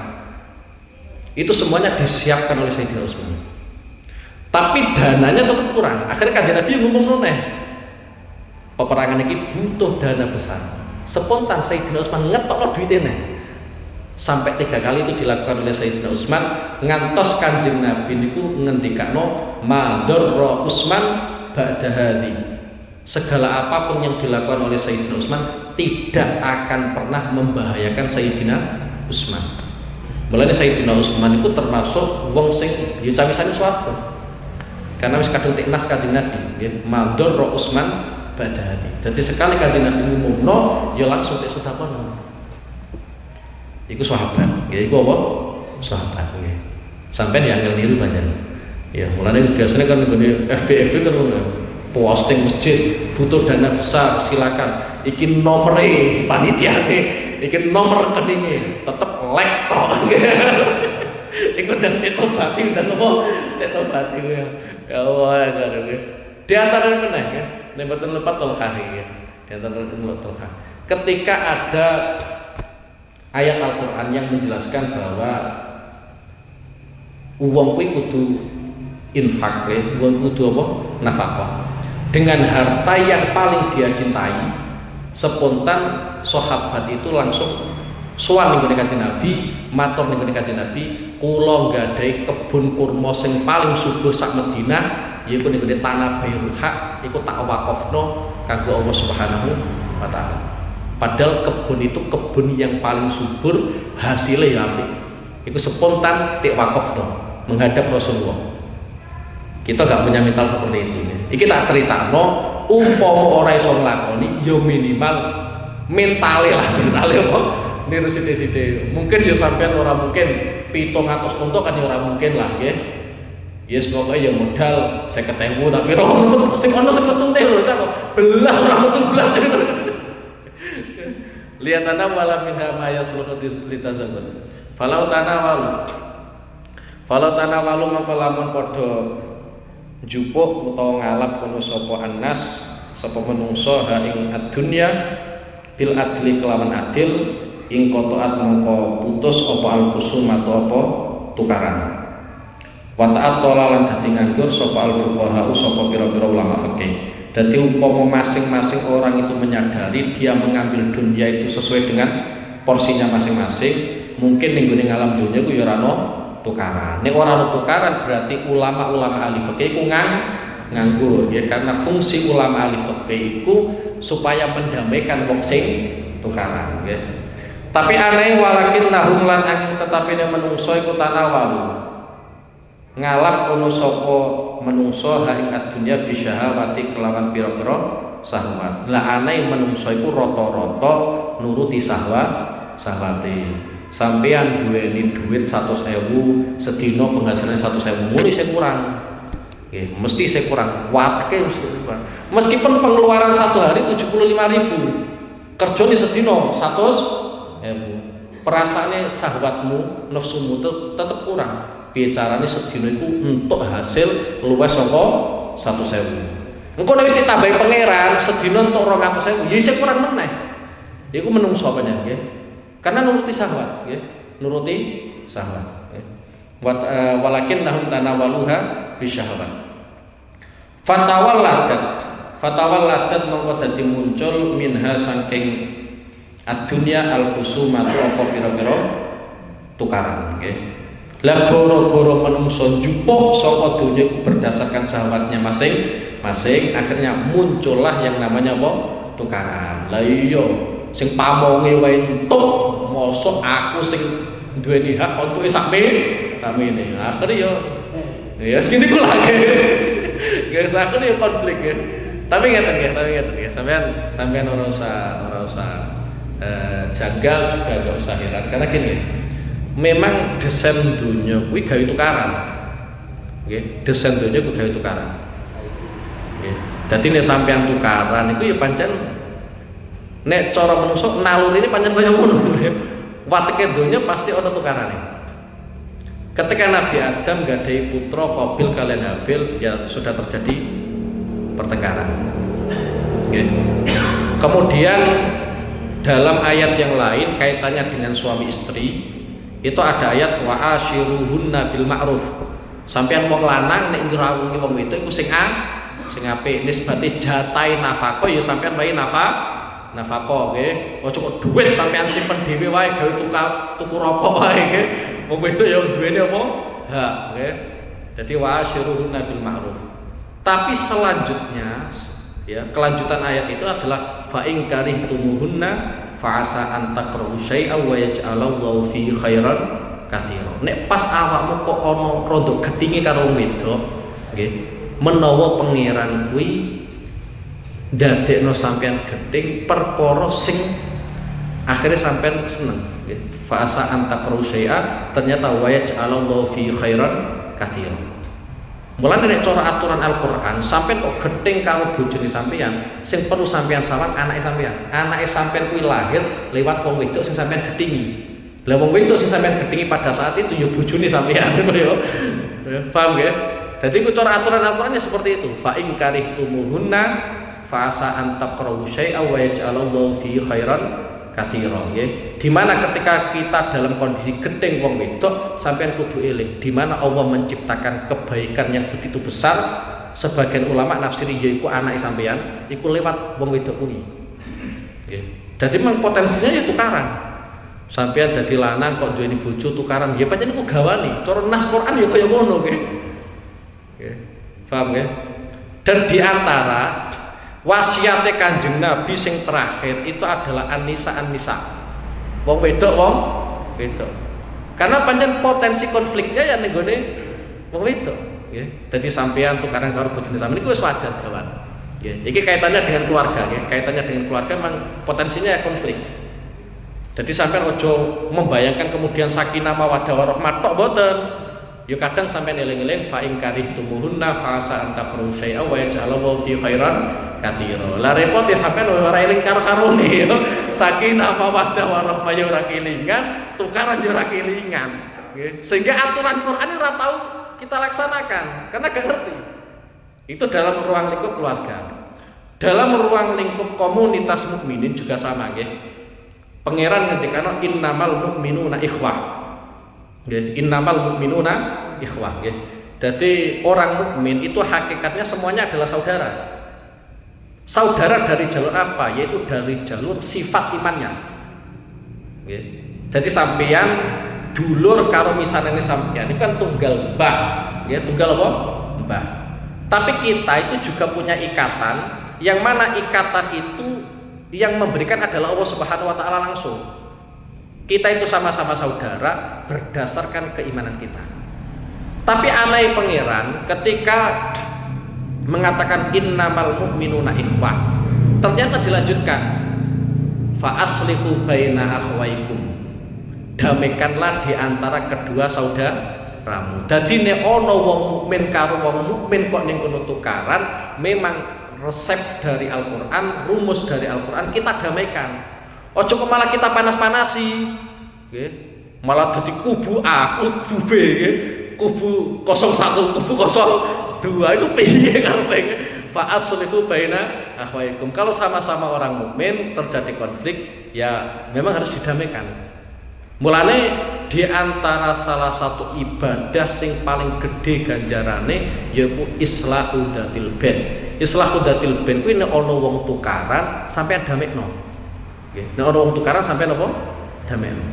Itu semuanya disiapkan oleh Sayyidina Utsman. Tapi dananya tetap kurang. Akhirnya Kanjeng Nabi ngomong neh, peperangan ini butuh dana besar. Spontan Sayyidina Utsman ngetokno duitnya. Sampai 3 kali itu dilakukan oleh Sayyidina Utsman, ngantos Kanjeng Nabi niku ngendikano madorra Utsman ba'da hadi. Segala apapun yang dilakukan oleh Sayyidina Utsman tidak akan pernah membahayakan Sayyidina Utsman. Mulane Sayyidina Utsman itu termasuk wong sing ya cawisane swarga. Karena wis kadung teknas Kanjeng Nabi, nggih, madorra Utsman ba'da hadi. Jadi sekali Kanjeng Nabi ngumumno ya langsung tek sedekah. Iku sahabat. Nggih, iku apa? Sahabat nggih. Sampeyan ya angel niru pancen. Ya, mulane biasanya kan nggone FB kan posting masjid butuh dana besar, silakan. Iki nomere panitiane, iki nomor rekeningnya, tetep like tok. Iku dan tetobati dan apa? Tetobati ya. Ya Allah ya. Di antara meneh ya, nek mboten lepat Tolkhari ya. Di antara Tolkhari. Ketika ada ayat Al-Qur'an yang menjelaskan bahwa uang kuwi kudu infak ya, uang kudu apa? Nafkah. Dengan harta yang paling dia cintai, spontan sahabat itu langsung sowan ning Kanjeng Nabi, matur ning Kanjeng Nabi, kula nggadahi kebun kurma sing paling subur sak Madinah, yaiku ning tanah Bairuha, iku tak wakafno kanggo Allah Subhanahu wa taala. Padahal kebun itu kebun yang paling subur, hasilnya ya apik. Iku spontan tik wakafno menghadap Rasulullah. Kita gak punya mental seperti itu ya. Iki tak critakno, umpama ora iso nglakoni ya minimal mentale lah, mentale apa niru sithik-sithik. Mungkin ya sampean ora mungkin 700 untuk kan ya ora mungkin lah nggih. Yes pokoke ya modal 50.000 tapi ora metu sing ono sing metune lho cak. Belas ora metu belas. Lihatana wala minha ma yasluhu litasabun. Falau tanawalu maka lamun padha njupuk utawa ngalap kono sapa annas sapa menungso ha ing ad-dunya bil adli kelawan adil ing qataat mongko putus apa al-khusum atau apa tukaran wa ta'at lan dadi nganggur sapa al-fuqaha sapa pira-pira ulama fikih. Dadi umpama masing-masing orang itu menyadari dia mengambil dunia itu sesuai dengan porsinya masing-masing, mungkin ning gone alam dunya ku ya ora ono tukaran. Nek ora ono tukaran berarti ulama-ulama ahli fikih iku nganggur ya, karena fungsi ulama ahli fikih iku supaya mendamaikan wong sing tukaran ya. Tapi aneh walakin nahum lan angin tetapi nek menungso iku tanawalu ngalap ono sapa menungso ha ing dunya bisyahawati kelawan pira-pira syahwat. Lah aneh menungso iku rata-rata nuruti syahwate. Sampean duweni duit 100.000 sedina penghasilan 100.000 muni sing kurang. Nggih, mesti sing kurang. Wateke mesti kurang. Meskipun pengeluaran satu hari 75.000. Kerjane sedina 100.000. Perasaane syahwatmu, nafsumu tetep kurang. Piye carane sedina iku entuk hasil luwes saka 100.000. Engko nek wis ditambahi pangeran sedina entuk 200.000, ya isih kurang meneh. Iku menungso panjenengan nggih. Karena nuruti syahwat ya, nuruti syahwat ya. Walakin nahum tanawaluha bisyahwat. Fatawalladat mongko dadi muncul minha saking ad-dunya al-khusumatu apa pira-pira tukaran nggih. Lah goro-goro menungso njupuk saka dunya berdasarkan syahwatnya masing-masing, akhirnya muncullah yang namanya apa? Tukaran. Lah iya sing pamonge wae entuk mosok aku sing duweni hak entuke sakmene akhire ya segini kula guys akhire ya konflik ya tapi ngeten ya sampean ora usah jagal juga gak usah heran karena gini memang desain dunia kuwi gawe tukaran nggih desain dunia kuwi gawe tukaran nggih dadi nek sampean tukaran iku ya pancen nek cara menungso naluri ini pancen kaya ngono. Wateke donya pasti ana tukarane. Ketika Nabi Adam gadahi putra Qabil kalian Habil, ya sudah terjadi pertengkaran. Okay. Kemudian dalam ayat yang lain kaitannya dengan suami istri, itu ada ayat wa ashiruhunna bil ma'ruf. Sampeyan wong lanang nek ngrawuhi wong wedok iku sing apik, nisbate jatahe nafkah ya sampeyan wae nafkah nggih. Ojo kok dhuwit sampean simpen dhewe wae gawe tuku rokok wae nggih. Wong wedok ya duwene apa? Hak nggih. Dadi wa asyiruhunna bil ma'ruf. Tapi selanjutnya ya, kelanjutan ayat itu adalah fa in karihtumuhunna fa asa an takrahu syai'an wa yaj'alallahu fi khairan katsiran. Nek pas awakmu kok ana rada gedhinge karo wong wedok nggih, menawa pangeran kuwi dadekno sampean gedeng perkara sing akhirnya sampean seneng nggih. Fa asa an takrahu syai'a ternyata wa yaj'alallahu fi khairan katsiran. Mulane nek cara aturan Al-Qur'an sampean kok gething karo bojone sampean, sing perlu sampean sawang anake sampean. Anake sampean kuwi lahir lewat wong wedok sing sampean gethingi. Lah wong wedok sing sampean gethingi pada saat itu ya bojone sampean ngono ya. Paham ya? Jadi ku cara aturan Al-Qur'annya seperti itu. Fa in karihtumuhunna fa asa an takrahu syai'a wa yaj'alallahu fi khairan katsiran nggih. Di mana ketika kita dalam kondisi gething wong wedok sampean kudu eling di mana Allah menciptakan kebaikan yang begitu besar. Sebagian ulama nafsiri yaiku anake sampean iku lewat wong wedok kuwi. Nggih. Dadi memang potensinya ya tukaran. Sampean dadi lanang kok duweni bojo tukaran ya pancen iku gawane. Cara nas Quran ya kaya ngono nggih. Nggih. Paham nggih? Dan di antara wasiate Kanjeng Nabi sing terakhir itu adalah an-nisa. Wong wedok karena pancen potensi konfliknya ya ning gone wong wedok nggih. Dadi sampean tukaran karo bojone sampean iku wis wajar kawan. Nggih. Iki kaitannya dengan keluarga nggih. Kaitannya dengan keluarga memang potensinya ya konflik. Jadi sampean ojo membayangkan kemudian sakinah mawaddah warahmah tok boten. Ya kadang sampean eling-eling fa in karihtumuhunna fa asa an takrahu syai'a wa yaj'alallahu fi khairan katsira. Lah repot ya sampean ora eling karo-karone ya. Sakinah mawaddah warahmah ya ora kelingan, tukaran ya ora kelingan. Nggih. Sehingga aturan Quran ora tahu kita laksanakan karena gak ngerti. Itu dalam ruang lingkup keluarga. Dalam ruang lingkup komunitas mukminin juga sama nggih. Pangeran ngendikano innamal mu'minuna ikhwah. Nggih, innamal mu'minuna ikhwah nggih. Jadi orang mukmin itu hakikatnya semuanya adalah saudara. Saudara dari jalur apa? Yaitu dari jalur sifat imannya. Nggih. Jadi sampeyan dulur karo misalnya sampeyan ini kan tunggal mbah, nggih, tunggal apa? Mbah. Tapi kita itu juga punya ikatan yang mana ikatan itu yang memberikan adalah Allah Subhanahu wa taala langsung. Kita itu sama-sama saudara berdasarkan keimanan kita. Tapi anai pangeran ketika mengatakan innamal mu'minuna ikhwah, ternyata dilanjutkan fa aslihu baina akhwaikum. Damaikanlah di antara kedua saudaramu. Dadi nek ana wong mukmin karo wong mukmin kok ning kono tukaran, memang resep dari Al-Quran, rumus dari Al-Quran kita damaikan. Ojo kok malah kita panas-panasi, okay? Malah jadi kubu A, kubu B, okay? Kubu 01, kubu 02 itu piye karepe? Fa aslihu baina akhwaikum. Kalau sama-sama orang mukmin terjadi konflik, ya memang harus didamaikan. Mulane di antara salah satu ibadah sing paling gede ganjarane yaiku islahu dzatil bain. Islahu dzatil bain kuwi nek ana wong tukaran sampean damekno. Nggih, nek ana wong tukaran sampean apa? Damekno.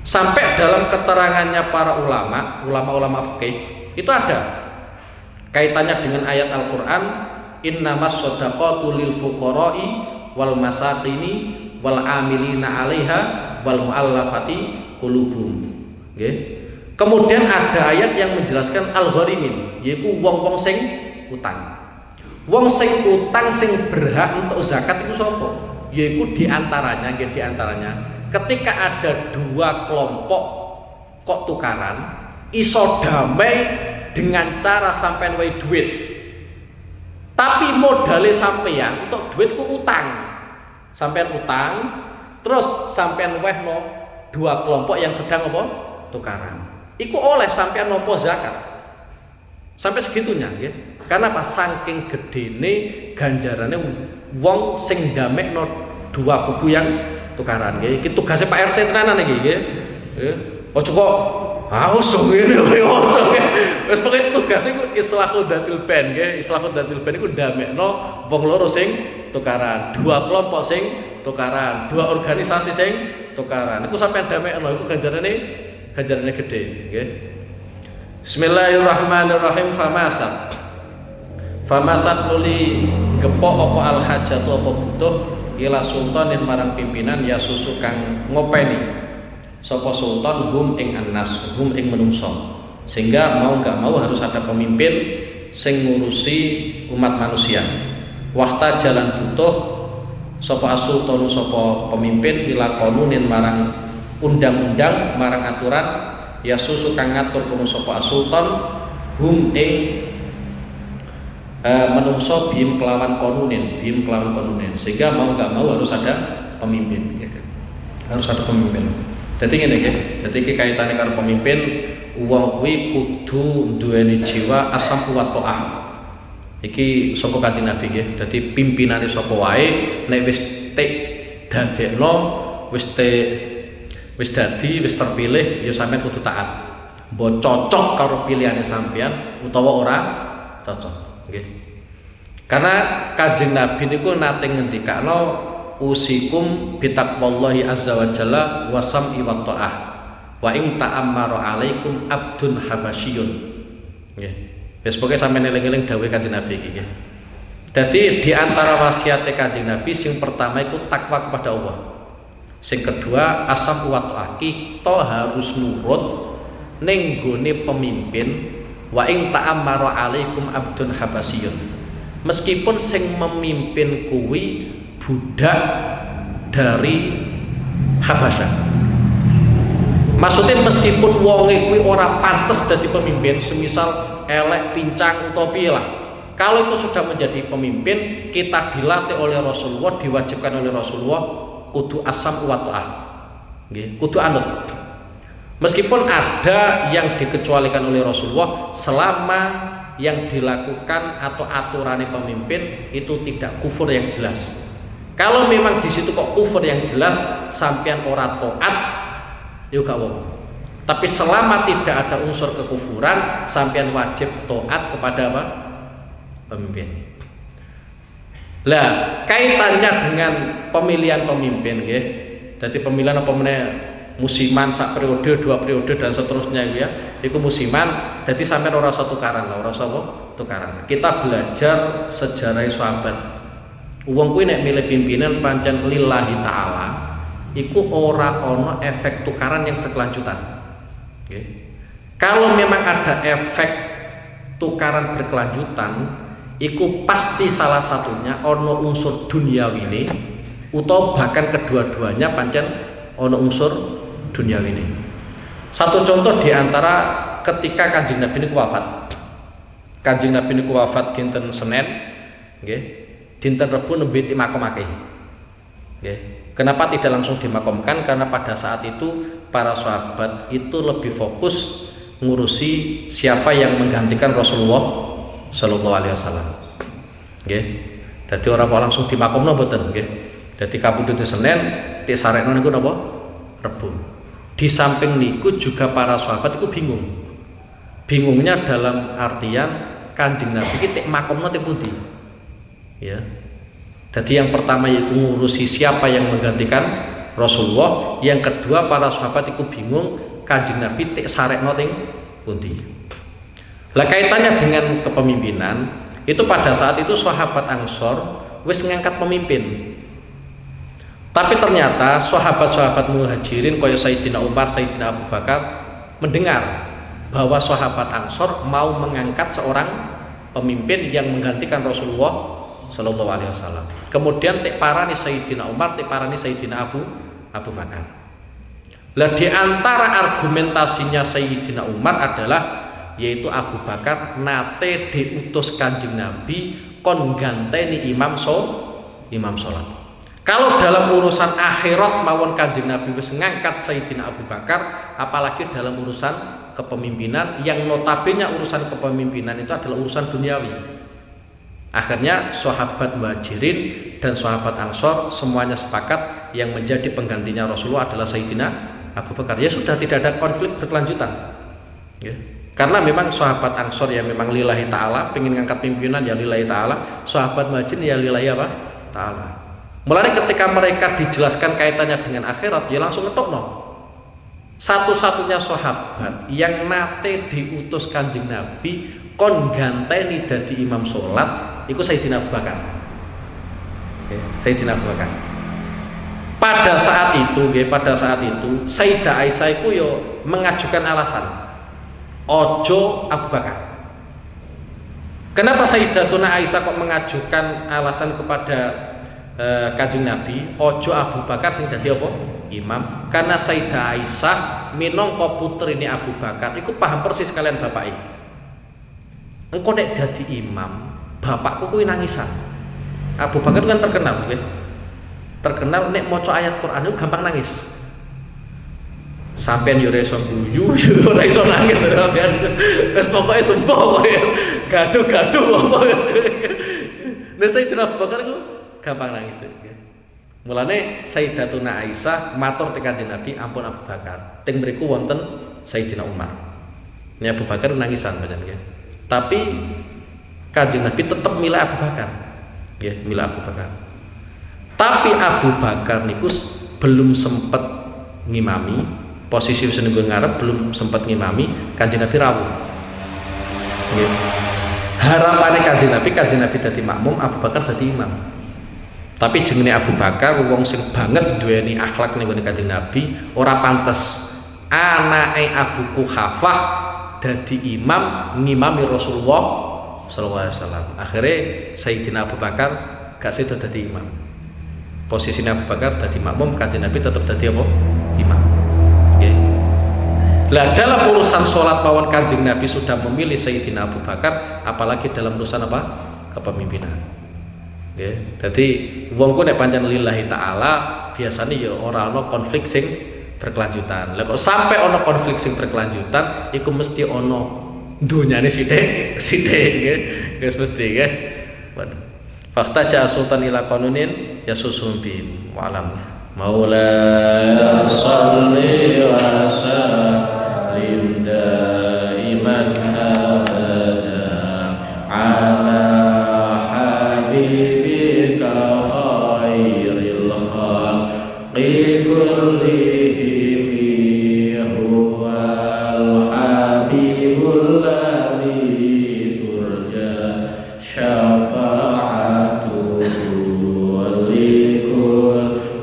Sampai dalam keterangannya para ulama fikih itu ada kaitannya dengan ayat Al-Qur'an innamas shadaqatu lil fuqara'i wal masakini wal amilina 'alaiha wal mu'allafati qulubuhum. Nggih. Kemudian ada ayat yang menjelaskan al-gharimin, yaitu wong-wong sing utang. Wong sing utang sing berhak untuk zakat itu sapa? Yaitu diantaranya ketika ada dua kelompok kok tukaran iso damai dengan cara sampean wae duit. Tapi modale sampean untuk duit ku utang. Sampean utang terus sampean wehno dua kelompok yang sedang apa? Tukaran. Iku oleh sampean nampa zakat. Sampai segitunya nggih. Karena apa? Saking gedene ganjarane wong sing damekno dua kubu yang tukaran nggih. Iki tugase Pak RT tenanan iki nggih. Nggih. Ojo kok haus ngene ojo. Wis pokoke tugas iku islahu dzatil bain nggih. Islahu dzatil bain iku damekno wong loro sing tukaran, dua kelompok sing tukaran, dua organisasi sing tukaran. Iku sampean damekno iku ganjarane gede nggih. Bismillahirrahmanirrahim. Famasat nuli gepok apa al-hajatu apa butuh ila sultanin marang pimpinan ya susu kang ngopeni sapa sultan hum ing annas hum ing menungso, sehingga mau gak mau harus ada pemimpin sing ngurusi umat manusia. Wahta jalan butuh sapa asultanu sapa pemimpin ila qanunin marang undang-undang marang aturan ya susu kang ngatur kono sapa sultan hum ing menungso bim kelawan konunin sehingga mau nggak mau harus ada pemimpin gitu. Harus ada pemimpin. Jadi ngene nggih, jadi iki kaitane karo pemimpin, wong kuwi kudu duweni jiwa asam wa ta'ah. Iki saka Kanjeng Nabi nggih. Dadi pimpinane sapa wae nek wis dadekno, wis terpilih ya sampean kudu taat. Mbok cocok karo pilihane sampean utawa ora cocok. Okay. Karena Kanjeng Nabi niku nate ngendikano usikum bitaqwallahi azza wa jalla wa sam'i wa ta'ah wa in ta'ammara alaikum abdun habasyun. Nggih. Wis pokoke sampeyan eling-eling dawuh Kanjeng Nabi iki nggih. Dadi di antara wasiate Kanjeng Nabi sing pertama iku takwa kepada Allah. Sing kedua asam wa ta'ah. Kita harus nurut ning gone pemimpin. Wa ing ta'ammara alaikum abdun habasiyun. Meskipun sing memimpin kuwi budak dari Habasyah. Maksudnya meskipun wonge kuwi ora pantes dadi pemimpin, semisal elek, pincang utawa piye lah. Kalau itu sudah menjadi pemimpin, kita dilatih oleh Rasulullah, diwajibkan oleh Rasulullah kudu asam wa ta'ah. Nggih, kudu anut. Meskipun ada yang dikecualikan oleh Rasulullah selama yang dilakukan atau aturannya pemimpin itu tidak kufur yang jelas. Kalau memang di situ kok kufur yang jelas, sampean ora taat, ya gak apa-apa. Tapi selama tidak ada unsur kekufuran, sampean wajib taat kepada apa? Pemimpin. Lah, kaitannya dengan pemilihan pemimpin, nggih. Jadi pemilihan apa meneh? Musiman sak periode, 2 periode dan seterusnya ya. Iku musiman, jadi sampai ora usah tukaran lah, ora usah tukaran. Kita belajar sejarah sahabat. Wong kuwi nek milih pimpinan pancen lillahi taala, iku ora ono efek tukaran yang berkelanjutan. Okay. Kalau memang ada efek tukaran berkelanjutan, iku pasti salah satunya ono unsur duniawi utawa bahkan kedua-duanya pancen ono unsur duniawi ini. Satu contoh diantara ketika Kanjeng Nabi niku wafat. Kanjeng Nabi niku wafat dinten Senin, nggih. Dinten Rebo nembe dimakamake. Nggih. Kenapa tidak langsung dimakamkan? Karena pada saat itu para sahabat itu lebih fokus ngurusi siapa yang menggantikan Rasulullah sallallahu alaihi wasallam. Nggih. Dadi ora kok langsung dimakamno mboten, nggih. Dadi kabudute Senin, dik sarekno niku napa? Rebo. Di samping niku juga para sahabat itu bingung. Bingungnya dalam artian Kanjeng Nabi iki tek makomno teng pundi? Ya. Jadi yang pertama yaitu ngurusi siapa yang menggantikan Rasulullah, yang kedua para sahabat itu bingung Kanjeng Nabi tek sarekno teng pundi. Lah kaitannya dengan kepemimpinan, itu pada saat itu sahabat Ansor wis ngangkat pemimpin. Tapi ternyata sahabat-sahabat Muhajirin kaya Sayyidina Umar, Sayyidina Abu Bakar mendengar bahwa sahabat Ansor mau mengangkat seorang pemimpin yang menggantikan Rasulullah sallallahu alaihi wasallam. Kemudian tek parani Sayyidina Umar, tek parani Sayyidina Abu Bakar. Lah di antara argumentasinya Sayyidina Umar adalah yaitu Abu Bakar nate diutus Kanjeng Nabi kon ganteni imam salat. Kalau dalam urusan akhirat mawon Kanjeng Nabi wis ngangkat Sayyidina Abu Bakar, apalagi dalam urusan kepemimpinan yang notabene urusan kepemimpinan itu adalah urusan duniawi. Akhirnya sahabat Muhajirin dan sahabat Ansor semuanya sepakat yang menjadi penggantinya Rasulullah adalah Sayyidina Abu Bakar. Ya sudah, tidak ada konflik berkelanjutan. Ya. Karena memang sahabat Ansor yang memang lillahi ta'ala, pengen ngangkat pimpinan ya lillahi ta'ala, sahabat Muhajirin ya lillahi apa? Ta'ala. Mulai ketika mereka dijelaskan kaitannya dengan akhirat, ya langsung ngetokno. Satu-satunya sahabat yang nate diutus Kanjeng Nabi kon ganteni dadi imam sholat, itu Sayyidina Abu Bakar. Sayyidina Abu Bakar. Pada saat itu, Sayyidah Aisyah itu yo mengajukan alasan, ojo Abu Bakar. Kenapa Sayyidatuna Aisyah kok mengajukan alasan kepada Kanjeng Nabi, ojo Abu Bakar sing dadi apa? imam. Karena Sayyidah Aisyah minangka putrine Abu Bakar iku paham persis kalian bapak iki. Engko nek dadi imam, bapakku kuwi nangisan. Abu Bakar kan terkenal nggih. Terkenal nek maca ayat Quran itu gampang nangis. Sampeyan yo ora iso guyu, yo ora iso nangis, wis pokoke sumpah kowe gaduh-gaduh apa wis. Nek Sayyidina Abu Bakar ku gampang nangis. Mulane Sayyidatuna Aisyah matur te Kanjeng Nabi, ampun Abu Bakar. Teng mriku wonten Sayyidina Umar. Ini Abu Bakar nangisan panjenengan. Tapi Kanjeng Nabi tetap milih Abu Bakar. Ya, milih Abu Bakar. Tapi Abu Bakar niku belum sempat ngimami. Posisi senenggo ngarep belum sempat ngimami, Kanjeng Nabi rawuh. Nggih. Harapane Kanjeng Nabi dadi makmum, Abu Bakar dadi imam. Tapi jenenge Abu Bakar wong sing banget duweni akhlak ning gone Kanjeng Nabi, ora pantes anake Abu Quhafah dadi imam ngimami Rasulullah sallallahu alaihi wasallam. Akhire Sayyidina Abu Bakar gak sedo dadi imam. Posisinya Abu Bakar dadi makmum, Kanjeng Nabi tetap dadi apa? Imam. Lah dalam urusan sholat mawon Kanjeng Nabi sudah memilih Sayyidina Abu Bakar, apalagi dalam urusan apa? Kepemimpinan. Nggih. Dadi wong ku nek pancen lillahi taala biasanya ya ora ana konflik sing berkelanjutan. Lah kok sampai ana konflik sing berkelanjutan iku mesti ana donyane sithik nggih. Wis mesti nggih. Fakta ja sultan ila qanunin yasusun bin wa alam. Maula salli wa sallim daiman abada ala habibika khairil khalqi kullihim huwal habibul ladzi turja syafa'atuhu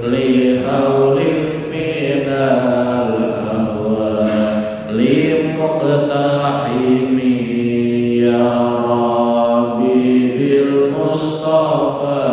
li haulin minal ahwali muqtahimi ya Rabbi bil Mustafa